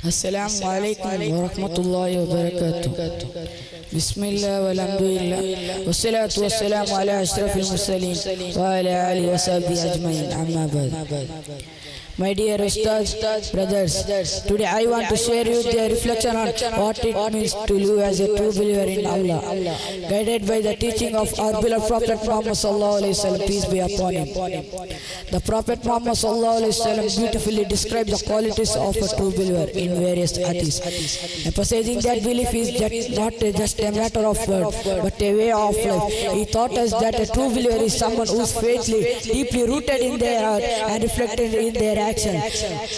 Assalamu alaikum wa rahmatullahi wa barakatuh. Bismillah walhamdulillah wassalatu wassalamu ala ashrafil mursalin wa ala alihi wa sahbihi ajma'in, amma ba'd. My dear Ustaz, brothers, today I want to share with you a reflection on what it means to live as a true believer in Allah, guided by the teaching of our beloved Prophet Muhammad sallallahu alaihi wasallam, peace be upon him. The Prophet Muhammad sallallahu alaihi wasallam beautifully describes the qualities of a true believer in various hadiths, emphasizing that belief is not just a matter of word, but a way of life. He taught us that a true believer is someone whose faith is deeply rooted in their heart and reflected in their action.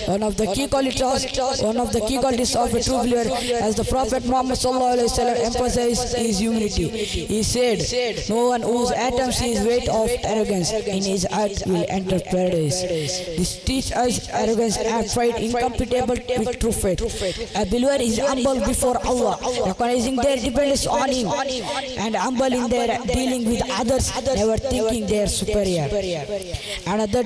One of the key qualities of a true believer, as the Prophet Muhammad sallallahu alaihi wasallam emphasized, is humility. He said, "No one whose atoms is weight of arrogance in his heart will enter paradise." This teaches us arrogance and pride incompatible with true faith. A believer is humble before Allah, recognizing their dependence on Him, and humble in their dealing with others, never thinking they are superior. Another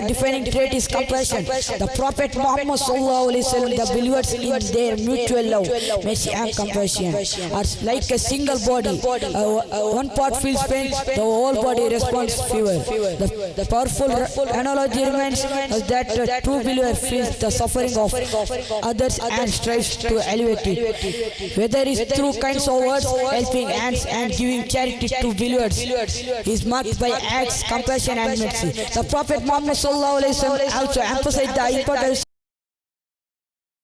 defining trait is compassion. The Prophet Muhammad sallallahu alaihi wasallam, the believers in their mutual love, mercy and compassion are like a single body. One part feels pain, the whole body responds fever. The powerful analogy reminds us that a true believer feels the suffering of others and strives to elevate it. Whether it is through kinds of words, helping hands and giving charity to believers, is marked by acts, compassion and mercy. The Prophet Muhammad sallallahu alaihi wasallam also emphasized the importance.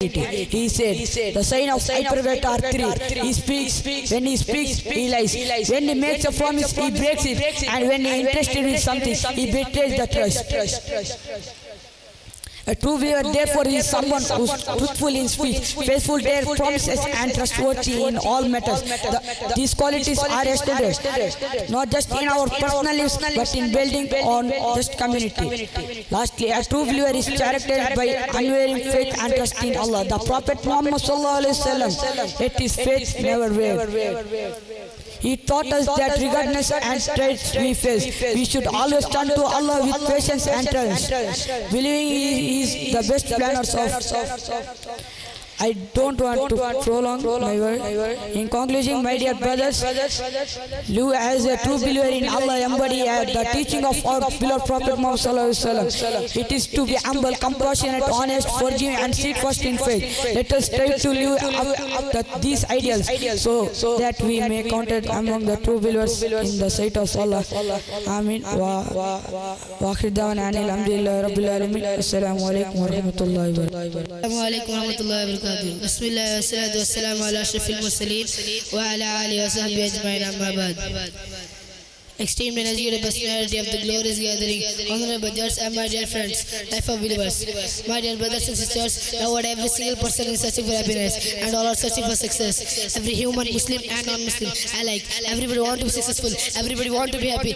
He said, "The sign of hypocrite are three. When he speaks, he lies. When he makes a promise, he breaks it. And when he is interested in something, he betrays the trust." A true believer, therefore, is someone who is truthful in speech, faithful to their promises, and trustworthy in all matters. These qualities are extended not just in our personal lives, but in building on just community. Lastly, a true believer is characterized by unwavering faith and trust in Allah. The Prophet Muhammad sallallahu alaihi wasallam, let his faith never waver. He taught us that regardless and traits we face, we should always turn to Allah with patience and trust, believing He is the best planners of. I don't want to prolong my word. In conclusion, my dear brothers, live as a true believer in Allah, embody the teaching of our beloved Prophet Muhammad sallallahu alaihi wasallam. It is to be humble, compassionate, honest, forgiving, and steadfast in faith. Let us strive to live up these ideals, so that we may count among the true believers in the sight of Allah. Amin. Wa akhir da'wana alhamdulillahi rabbil alamin. Assalamu alaikum wa rahmatullahi wa barakatuh. Assalamu alaikum wa rahmatullahi wa barakatuh. Bismillah wa salatu wa salamu ala ashrafil mursalin wa ala alihi wa sahbihi ajma'in, amma ba'd. Extreme energy and personality of the glorious gathering, honorable judges and my dear friends, life of believers, my dear brothers and sisters, now what every single person is searching for happiness and all are searching for success. Every human, Muslim and non-Muslim alike, everybody want to be successful, everybody want to be happy,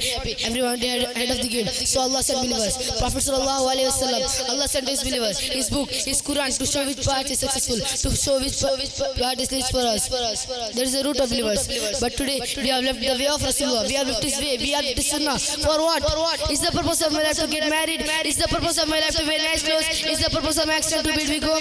everyone ahead of the game. So Allah sent believers, Prophet sallallahu alaihi wasallam, Allah sent his believers, his book, his Quran, to show which part is successful, to show which part is least for us. There is a root of believers, but today we have left the way of Rasulullah, we have left his way. We are the sunnah. For what? Is the purpose of my life to get married? Is the purpose of my life to wear nice clothes? Is the purpose of my action to build big home?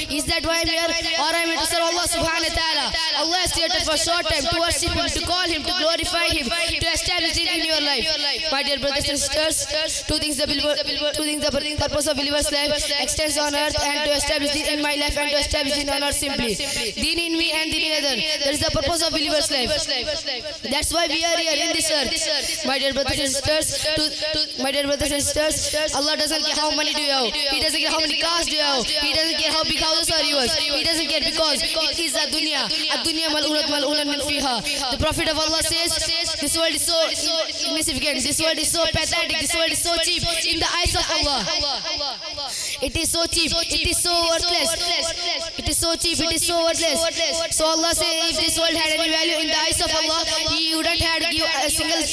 Is that why I'm here? Or I'm here to serve Allah subhanahu wa ta'ala? Allah has created for a short time to worship Him, to call Him, to glorify Him, to establish it in your life. My dear brothers and sisters, two things the purpose of believer's life extends on earth, and to establish it in my life and to establish it on earth simply. Deen in me and deen in other. That is the purpose of believer's life. That's why we are here in this earth. My dear brothers and sisters, Allah doesn't care how many do you have. He doesn't care how many cars do you have. He doesn't care how big houses are yours. He doesn't care, because it is a dunya. A-dunya mal'unat min fiha. The Prophet of Allah says, this world is so insignificant. This world is so pathetic. This world is so cheap in the eyes of Allah. It is so cheap. It is so worthless. It is so cheap. It is so worthless. So Allah says, if this world had any value in the eyes of Allah, He wouldn't have to give a single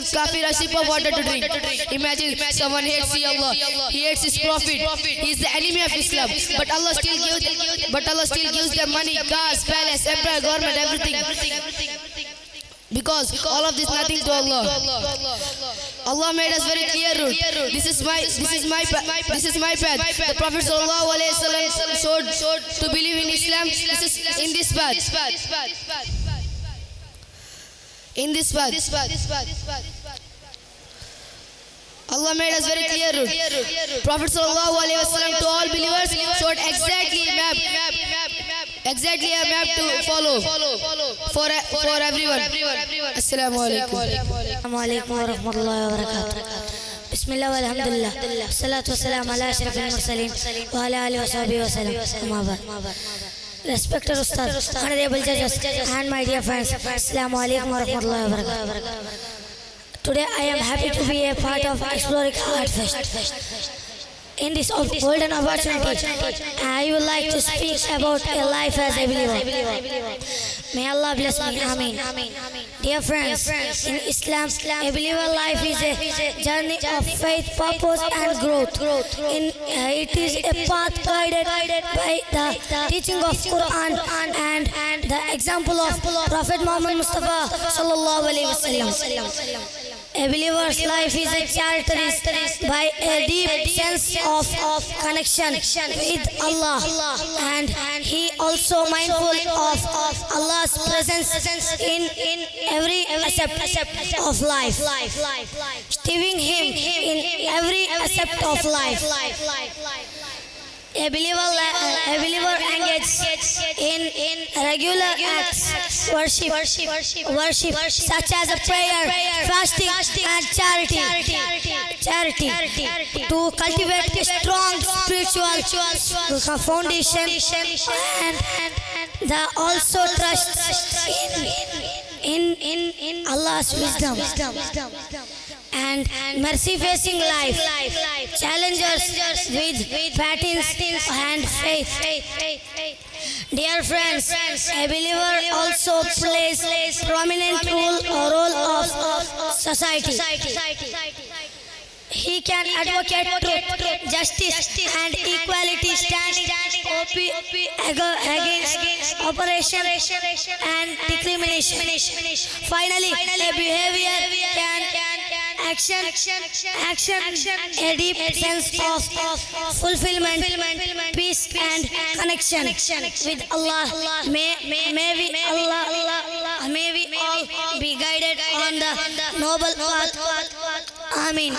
kafir a sip of water to drink. Imagine someone hates Allah, he hates his prophet, he is the enemy of Islam, but Allah still gives them money, cars, palace, empire, government, everything, because all of this nothing to Allah. Allah made us very clear route. This is my path. The Prophet sallallahu alaihi wasallam showed to believe in Islam. This is in this path. In this path. Allah made us very clear route. Prophet sallallahu alaihi wasallam to all believers showed exactly a map to follow for everyone. Assalamu alaikum. Assalamualaikum warahmatullahi wabarakatuh. Bismillah walhamdulillah. Salatu wassalamu ala ashrafil mursalin wa ala alihi wa sahbihi wa sallam. Amma ba'd. Respected Ustad, honorable judges and my dear friends. Assalamu alaikum warahmatullahi wabarakatuh. Today I am happy to be a part of Exploring Art Fest. In this golden opportunity, I would like to speak about a life as a believer. May Allah bless me. Ameen. Dear friends, in Islam, a believer life is a journey of faith, purpose and growth. It is a path guided by the teaching of Quran and the example of Prophet Muhammad Mustafa sallallahu alaihi wasallam. A believer's life is characterized by a deep sense of connection with Allah, and he also mindful of Allah's presence in every aspect of life, steering him in every aspect of life. A believer engages in regular acts, worship such as a prayer, fasting and charity to cultivate a strong spiritual foundation and the also trust in Allah's wisdom and mercy facing life, challenges with patience and faith. Dear friends, a believer also plays prominent role of society. He can advocate truth, justice and equality, standing against oppression and discrimination. Finally, a behavior can action a deep sense of fulfillment, peace and connection with Allah. May we all be guided on the noble path. Ameen.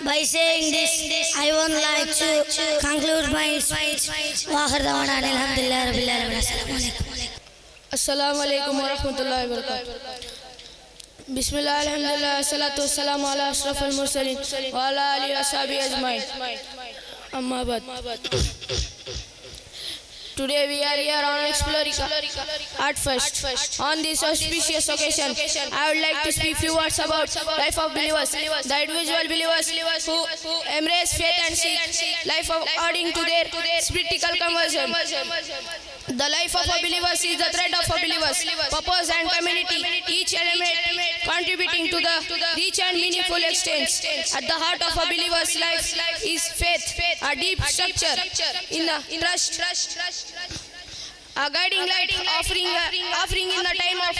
By saying this, I would like to conclude my speech. Wa akhir da'wana alhamdulillah rabbil alamin. Assalamu alaikum wa rahmatullahi wa barakatuh. Bismillah, alhamdulillah, salatu wassalamu ala ashrafil mursalin wa ala alihi wa sahbihi ajmain. Amma ba'd. Today we are here on Exploring Art Fest. On this auspicious occasion, I would like to speak few words about life of believers, the individual believers who embrace faith and seek life according to their spiritual conversion. The life of a believer is the thread of a believer's purpose and community, each element contributing to the rich and meaningful exchange. At the heart of a believer's life is faith, a deep structure in the trust, a guiding light offering in the time of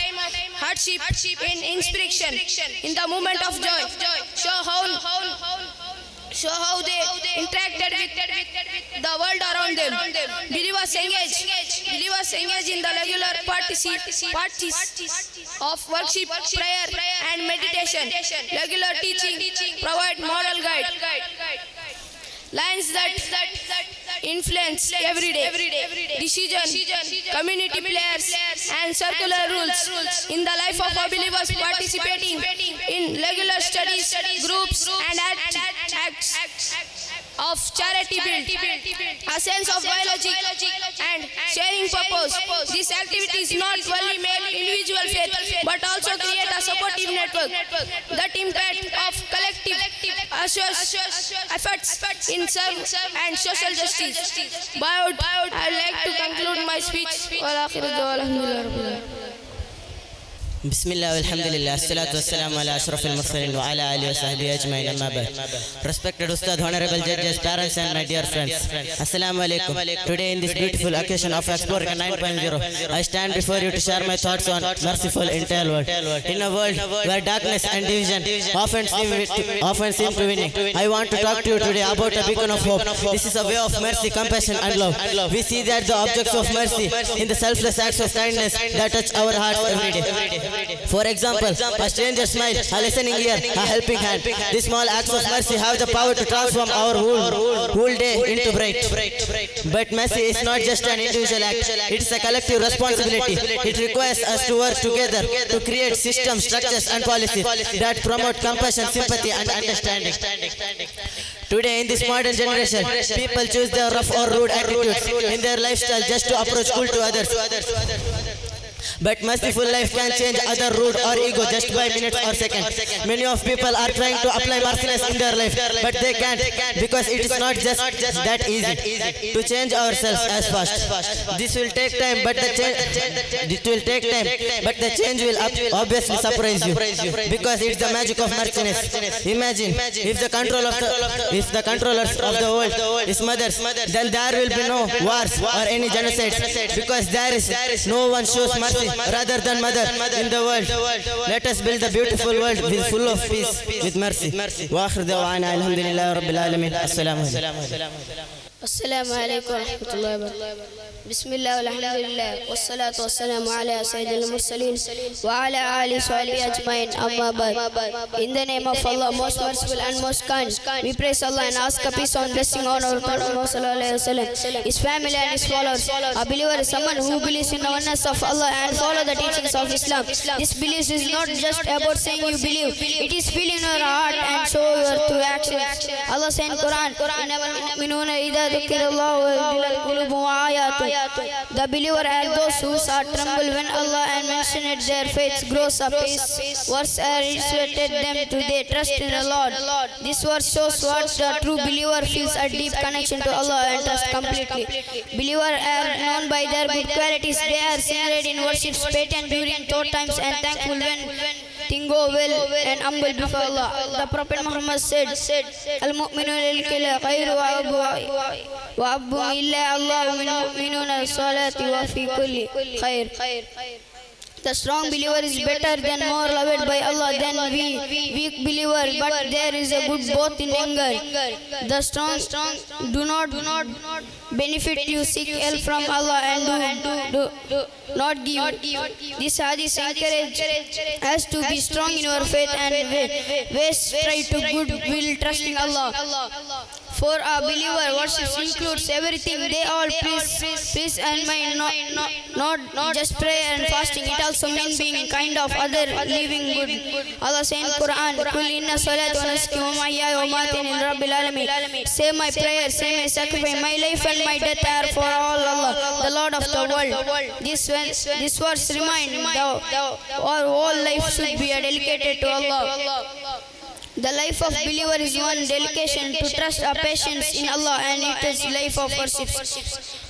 hardship, in inspiration, in the moment of joy. Show how they interacted with the world around them. Believers engage in the regular practice of worship, prayer and meditation. Regular teaching provide moral guide, lines that influence everyday decision, community players and circular rules in the life of our believers, participating in regular studies, groups and acts of charity build a sense of biology and sharing purpose. This activity is not only make individual faith but also create a supportive network that impact of collective efforts in service and social justice. I would like to conclude my speech. Bismillah, alhamdulillah, assalatu wassalamu ala ashrafil mursalin wa ala alihi wa sahbihi ajma'in, amma ba'd. Respected Ustad, honorable judges, parents and my dear friends, Assalamu alaikum. Today in this beautiful occasion of Explorica 9.0, I stand before you to share my thoughts on merciful entire world. In a world where darkness and division often seem to winning, I want to talk to you today about a beacon of hope. This is a way of mercy, compassion and love. We see that the objects of mercy in the selfless acts of kindness that touch our hearts every day. For example, a stranger's smile, a listening ear, a helping hand. These small acts of mercy have the power to transform our whole day into bright. But mercy is not just an individual act, it's a collective responsibility. It requires us to work together to create systems, structures and policies that promote compassion, sympathy and understanding. Today in this modern generation, people choose their rough or rude attitudes in their lifestyle just to approach cool to others. But merciful life can change other rude or ego just by minutes or seconds. Many of people are trying to apply mercilessness in their life, but they can't because it is not just that easy to change ourselves as fast. This will take time, but the change will obviously surprise you because it's the magic of mercilessness. Imagine if the controllers of the world is mothers, then there will be no wars or any genocides because there is no one shows mercy rather than mother in the world. Let us build a beautiful world full of peace with mercy. Wa akhir da'wana alhamdulillahi rabbil alamin. Assalamu alaikum. السلام عليكم ورحمة الله وبركاته. بسم الله والحمد لله والصلاة والسلام على سيد المرسلين وعلى آله وصحبه أجمعين أما بعد. In the name of Allah, most merciful and most kind, we praise Allah and ask a peace and blessing on our Prophet Muhammad, his family and his followers. A believer is someone who believes in the oneness of Allah and follow the teachings of Islam. This belief is not just about saying you believe, it is feeling your heart and show your true actions. Allah said in Quran, the believer are those who tremble when Allah and mention it, their faith grows apace. Verse illustrated them to their trust in the Lord. This verse shows what the true believer feels a deep connection to Allah and trust completely. Believers are known by their good qualities. They are sincere in worship, patient during tough times and thankful when things go well and humble before Allah. The Prophet Muhammad said, Al-Mu'minuna lil-kila khairu wa abbu illa Allah min-mu'minuna salati wa fi kulli khair. The strong believer is better than more loved by Allah than weak believer, but there is a good both in anger. The strong do not benefit you, seek help from Allah and do not give. This hadith encourages us to be strong in our faith and ways try to good will trusting Allah. For a believer, worship includes everything. They all peace and mind, not just prayer and fasting. It also means being kind of other, living good. Allah says in Quran, "Qul inna salati wa nusuki wa mahyaya wa mamati lillahi rabbil alamin." Say my prayer, say my sacrifice, my life and my death are for all Allah, the Lord of the world. This verse reminds our whole life should be dedicated to Allah. The life of believer is one dedication to trust our patience in Allah, and it is life of worship.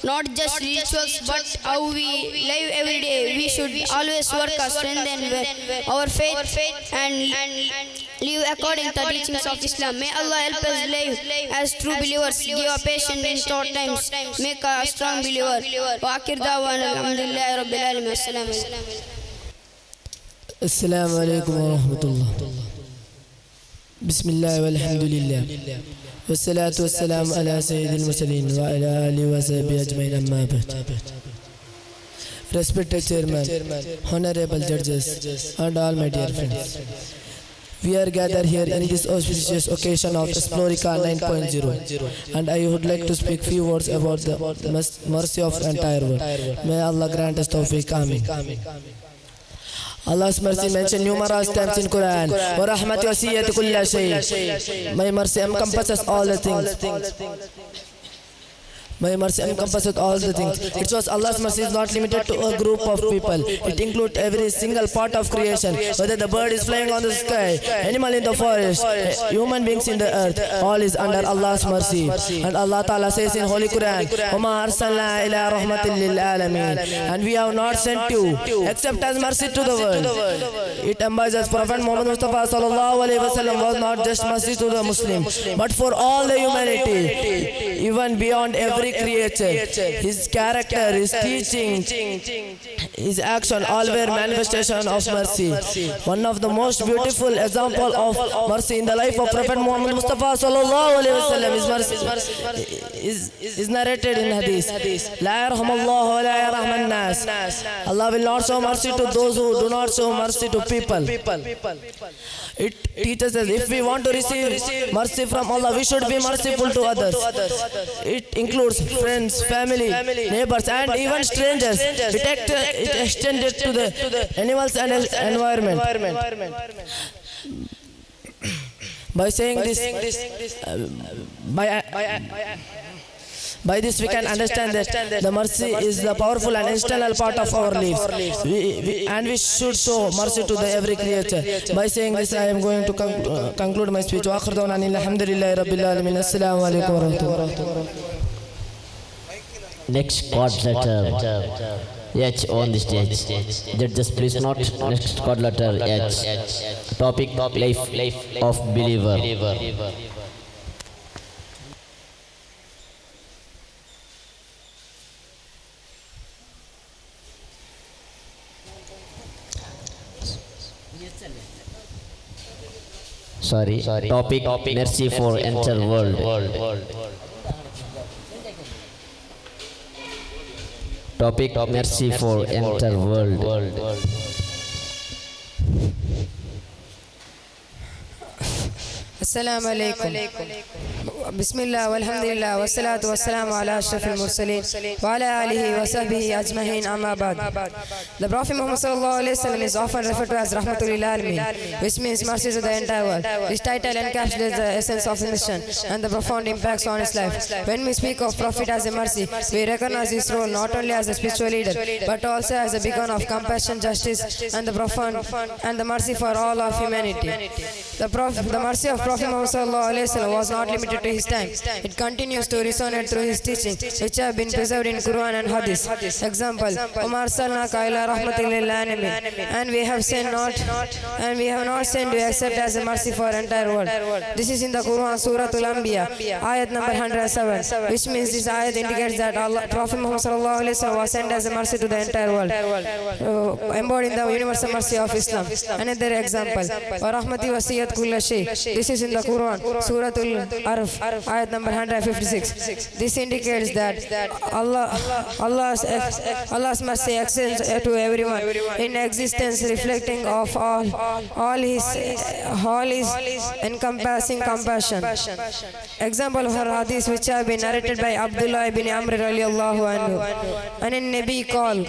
Not just rituals, but how we live every day. We should always work to strengthen our faith and live according to the teachings of Islam. May Allah help us live as true believers, give a patience in short times, make a strong believer. Wa akhir da'wana alhamdulillahi rabbil alamin. Assalamu alaikum wa rahmatullah. Bismillah walhamdulillah. Wassalatu wassalamu ala sayyidil mursalin wa ala alihi wa sahbihi ajma'in amma ba'd. Respected chairman, honorable judges and all my dear friends. We are gathered here in this auspicious occasion of Explorica 9.0, and I would like to speak few words about the mercy of the entire world. May Allah grant us tawfiq. Amin. Allah's mercy mentioned numerous times in Quran. Wa rahmati wasiyati kulla shay. My mercy encompasses all the things. My mercy encompasses all the things. It shows Allah's mercy is not limited to a group of people. It includes every single part of creation, whether the bird is flying on the sky, animal in the forest, human beings in the earth. All is under Allah's mercy. And Allah Ta'ala says in Holy Quran, وَمَا أَرْسَلْنَا إِلَىٰ رَحْمَةٍ لِلْعَالَمِينَ. And we have not sent you except as mercy to the world. It embodies Prophet Muhammad Mustafa sallallahu alaihi wasallam was not just mercy to the Muslim, but for all the humanity, even beyond every creature. His character, his teaching, his action, all were manifestation of mercy. One of the most beautiful example of mercy in the life of Prophet Muhammad Mustafa sallallahu alaihi wasallam is narrated in Hadith. La yarhamallahu wa la yarhaman nas. Allah will not show mercy to those who do not show mercy to people. It teaches us if we want to receive mercy from Allah, we should be merciful to others. It includes friends, family, neighbors, and even strangers. It extended to the animals and environment. By saying this, by this we can understand that the mercy is the powerful and external part of our lives. We should show mercy to every creature. By saying this, I am going to conclude my speech. Alhamdulillahi Rabbil Alamin. Assalamu alaikum wa rahmatullahi. Next chord letter H on the stage. Judges, please note next chord letter H. Topic life of believer. Sorry. Topic mercy for entire world. Topic mercy for entire world. Assalamu alaikum. Bismillah walhamdulillah wassalatu wassalamu ala ashrafil mursaleen wa ala alihi wa sahbihi ajmahin amma ba'd. The Prophet Muhammad sallallahu alaihi wasallam is often referred to as Rahmatul lil Alamin, which means mercy to the entire world. This title encapsulates the essence of his mission and the profound impacts on his life. When we speak of Prophet as a mercy, we recognize his role not only as a spiritual leader but also as a beacon of compassion, justice, and the profound and the mercy for all of humanity. The mercy of Prophet Muhammad sallallahu alaihi wasallam was not limited to his time. It continues to resonate through his teaching, which have been preserved in Quran and Hadith. Example: Umar salnaka ila rahmatil lil alamin, and we have not sent you except as a mercy for entire world. This is in the Quran, Surah Al-Anbiya, ayat number 107, which means this ayat indicates that Prophet Muhammad sallallahu alaihi wasallam was sent as a mercy to the entire world, embodying the universal mercy of Islam. Another example: wa rahmati wasiyat kulla shay. This is in the Quran, Surah Al-Araf, ayat number 156. This indicates that Allah's mercy extends to everyone in existence, reflecting of all his encompassing compassion. Example of her hadith which have been narrated by Abdullah ibn Amr radiallahu anhu. And in Nabi call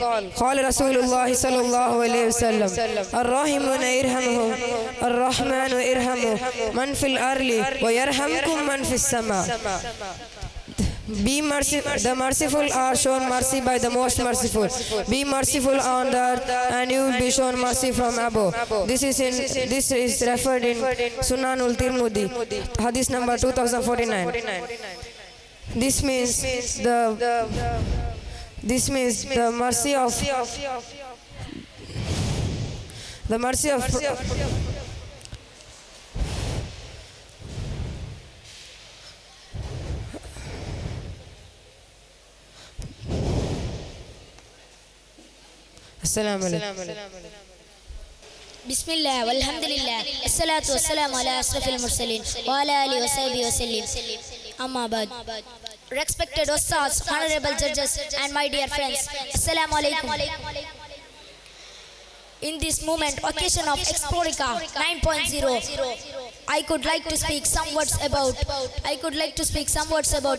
Rasulullah sallallahu alayhi wa sallam, Ar-Rahimuna irhamuhum, Ar-Rahmanu irhamu, man fil arli wa yarhamkum man fis sama. Be merciful. The merciful are shown mercy by the most merciful. Be merciful on the earth, and you will be shown mercy from above. This is referred in Sunanul Tirmidhi, hadith number 2049. This means the mercy of Assalamu alaikum. Bismillah walhamdulillah assalatu wassalamu ala ashrafil mursalin wa ala alihi wa sahbihi wa sallim. Amma ba'd. Respected ustads, honorable judges, and my dear friends, assalamu alaikum. In this moment, occasion of Explorica 9.0, I could like to speak some words about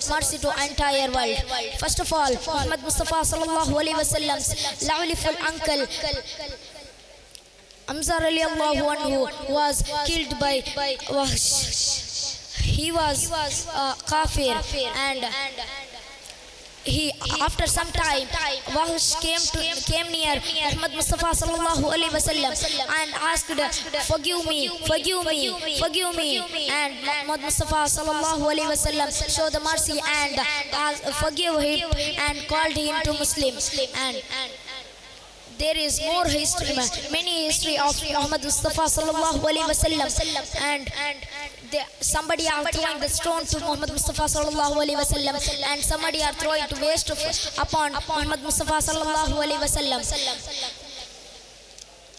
mercy to entire world. First of all, Muhammad Mustafa sallallahu alaihi wasallam's lovelyful uncle Hamza radiallahu anhu was killed by Wahsh. He was kafir, and after some time, Wahush came near Muhammad Mustafa sallallahu alaihi wasallam and asked, forgive me, forgive me, forgive me. And Muhammad Mustafa sallallahu alaihi wasallam showed the mercy and forgive him and called him to Muslim. And there is more history, many history of Muhammad Mustafa sallallahu alaihi wasallam, and somebody are throwing the stone to Muhammad Mustafa sallallahu alaihi wasallam, and somebody are throwing to waste upon Muhammad Mustafa sallallahu alaihi wasallam.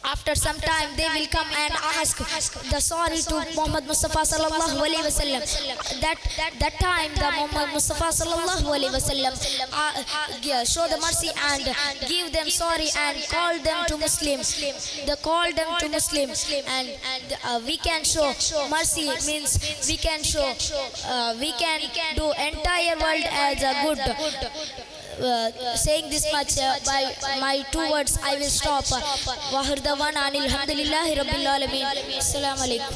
After some time, they will come and ask the sorry to Muhammad Mustafa sallallahu alaihi wasallam. That time, the Muhammad Mustafa sallallahu alaihi wasallam show the mercy and give them sorry and call them to Muslim. They call them to Muslim, and we can show mercy means we can show we can do entire world as a good. Saying this much, by my 2 words I will stop. Wahirdawana alhamdulillahi rabbil alamin. Assalamu alaikum.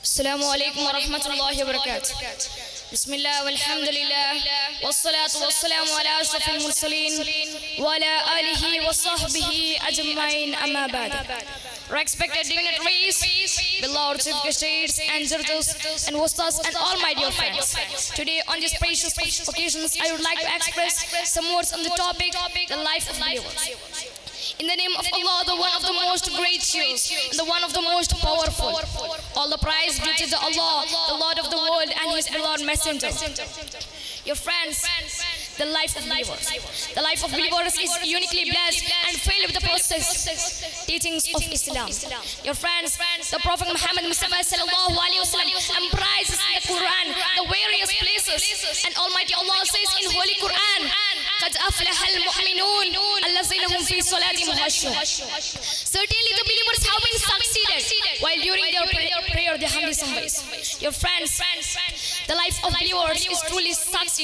Assalamu alaikum wa rahmatullahi wa barakatuh. Bismillah walhamdulillah wassalatu wassalamu ala ashrafil mursalin wa ala alihi wa sahbihi ajma'in, amma ba'd. Respected dignitaries, beloved chief guests and judges and hostess and all my dear friends. Today on this precious occasions, I would like to express some words on the topic, the life of believers. In the name of Allah, the one of the most gracious and the one of the most powerful. All the praise due to Allah, the Lord of the world and His beloved messenger. Your friends, the life of believers. The life of believers is uniquely blessed and filled with the process teachings of Islam. Your friends, the Prophet Muhammad Mustafa sallallahu alaihi wasallam embraces the Quran, the various places, and Almighty Allah says in Holy Quran, قَدْ أَفْلَحَ الْمُؤْمِنُونَ الَّذِينَ هُمْ فِي صَلَاتِهِمْ خَاشِعُونَ. Certainly the believers have been succeeded while during their prayer they have some ways. Your friends, the life of believers is truly succeeded.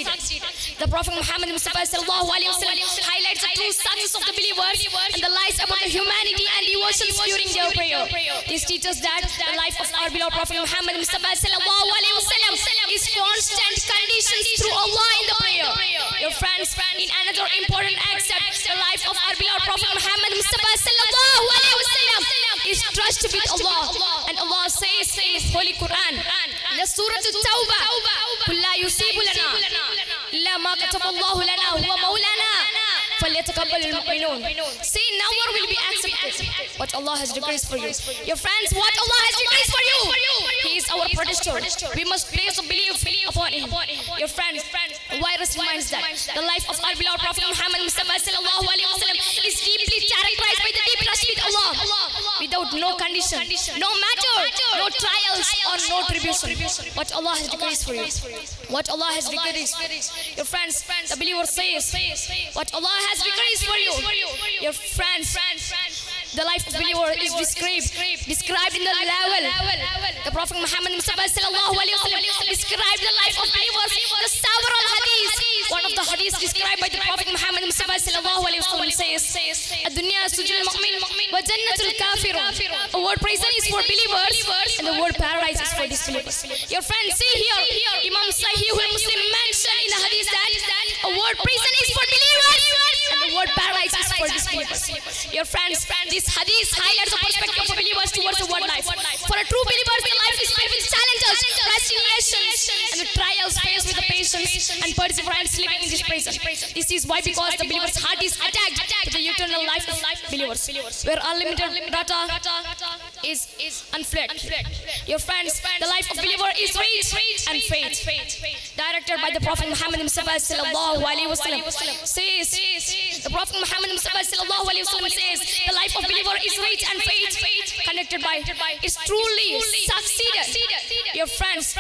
The Prophet Muhammad Mustafa sallallahu alaihi wasallam highlights the true success of the believers and the lies about the humanity and devotions during their prayer. This teaches that the life of our beloved Prophet Muhammad Mustafa sallallahu alaihi wasallam is constant conditions through Allah in the prayer. Your friends, in another important aspect, the life of our beloved Prophet Muhammad Mustafa sallallahu alaihi wasallam is trust with Allah, and Allah says in His Holy Quran, the Surah At-Tawbah, قُلْ لَا يُصِيبُ لَنَا إِلَّا مَا كَتَبَ اللَّهُ لَنَا هُوَ مَوْلَانَا فَلْيَتَقَبَّلِ الْمُؤْمِنُونَ. Say never will be accepted what Allah has decreed for you. Your friends, what Allah has decreed for you, He is our protector. We must place a belief upon Him. Your friends, virus reminds that the life of our beloved Prophet Muhammad Mustafa sallallahu alaihi wasallam is deeply characterized by the deep trust with Allah, without no condition, no matter, no trials or no tribulation. What Allah has decreed for you, what Allah has decreed. Your friends, the believer says, what Allah has decreed for you. Your friends, the life of believer is described in the level. The Prophet Muhammad Mustafa sallallahu alaihi wasallam described the life of believers. The several hadiths. One of the hadiths described by the Prophet Muhammad Mustafa sallallahu alaihi wasallam says, "Ad-dunya sujul mu'min wa jannatul kafir." The word prison is for believers, and the word paradise is for disbelievers. Your friends, see here, Imam Sahih al-Muslim mentioned in the hadith that a word prison is for believers, and the word paradise is for disbelievers. Your friends, this hadith highlights the perspective of believers towards the word life. For a true believer, the life is filled with challenges, tribulations, and the trials faced with the patience and perseverance living in this prison. This is why, because the believer's heart is attacked to the eternal life of believers, where unlimited data is unfledged. Your friends, the life of believer is rich and faith. Directed by the Prophet Muhammad Mustafa sallallahu alaihi wasallam says, the Prophet Muhammad Mustafa sallallahu alaihi wasallam says, the life of believer is rich and faith connected by is truly succeeded. Your friends,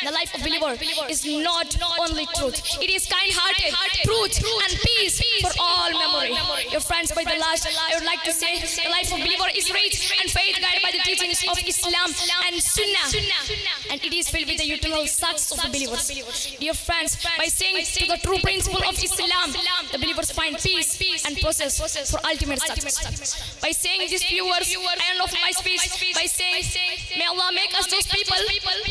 the life of believer is not only truth, it is kind-hearted, truth and peace for all memory. Your friends, by the last, I would like to say, the life of believer is rich and faith guided by the teachings of Islam and Sunnah, and it is filled with the eternal success of the believers. Dear friends, by saying to the true principle of Islam, the believers find peace and process for ultimate success. By saying these few words, I end off my speech by saying, may Allah make us those people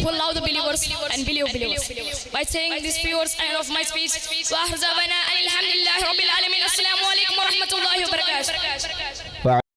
who love the believers and believe believers. By saying these few words, I end of my speech. Wa akhir da'wana alhamdulillahi rabbil alamin. Assalamu alaikum wa rahmatullahi wa barakatuh.